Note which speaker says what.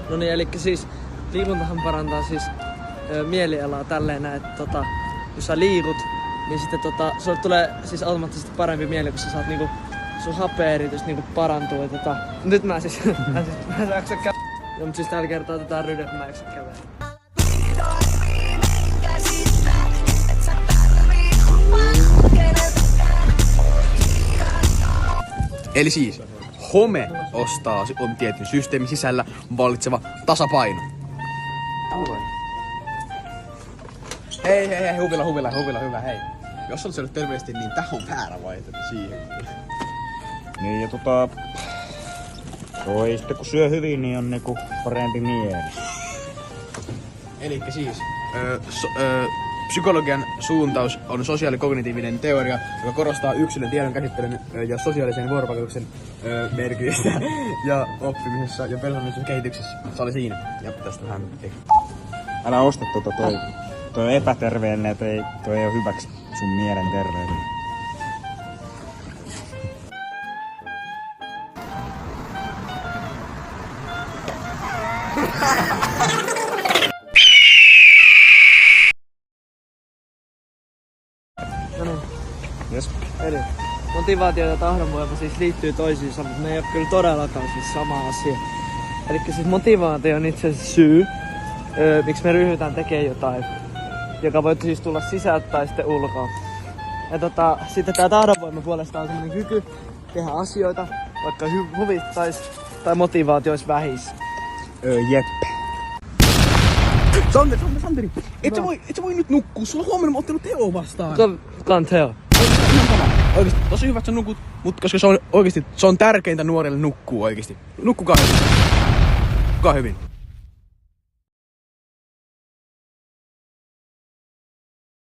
Speaker 1: No niin, eli siis liikuntahan parantaa siis mielialaa tälleen näin, että kun sä liikut, niin sitten sulle tulee siis automaattisesti parempi mieli, kun sä saat niinku sun hapea-eritys niinku parantuu. Ja nyt mä siis mä en jaksa käydä. Joo, mut siis tällä kertaa otetaan ryhdy, että mä en jaksa käydä.
Speaker 2: Eli siis, home on tietyn systeemin sisällä vallitseva tasapaino. Hei, huvila, hyvä, hei. Jos olet syönyt terveesti, niin tää on väärä vaihtoehto siihen.
Speaker 3: Niin ja toi sitten kun syö hyvin, niin on niinku parempi mieli.
Speaker 2: Elikkä siis, psykologian suuntaus on sosiaalikognitiivinen teoria, joka korostaa yksilön tiedon käsittelyn ja sosiaalisen vuorovaikutuksen merkitystä ja oppimisessa ja persoonallisessa kehityksessä. Se oli siinä. Ja tästä vähän
Speaker 3: Älä osta toi on epäterveellinen, toi ei oo hyväksi sun mielen terveydelle.
Speaker 1: No niin.
Speaker 3: Yes.
Speaker 1: Eli motivaatio ja tahdonvoima siis liittyy toisiinsa, mutta ne ei ole kyllä todellakaan siis sama asia. Elikkä siis motivaatio on itse asiassa syy, miksi me ryhdytään tekemään jotain, joka voi siis tulla sisältä tai sitten ulkoa. Ja sitten tää tahdonvoima puolestaan on semmonen kyky tehdä asioita, vaikka huvittais tai motivaatio olisi vähis.
Speaker 3: Jep.
Speaker 2: Santeri, et sä voi nyt nukkua, sulla on huomenna ottelu Teo vastaan.
Speaker 1: Kuka on Teo?
Speaker 2: Oikeesti, tosi hyvä, että sä nukut, mutta koska se on oikeesti, se on tärkeintä nuorelle nukkuu oikeesti. Nukkukaa hyvin.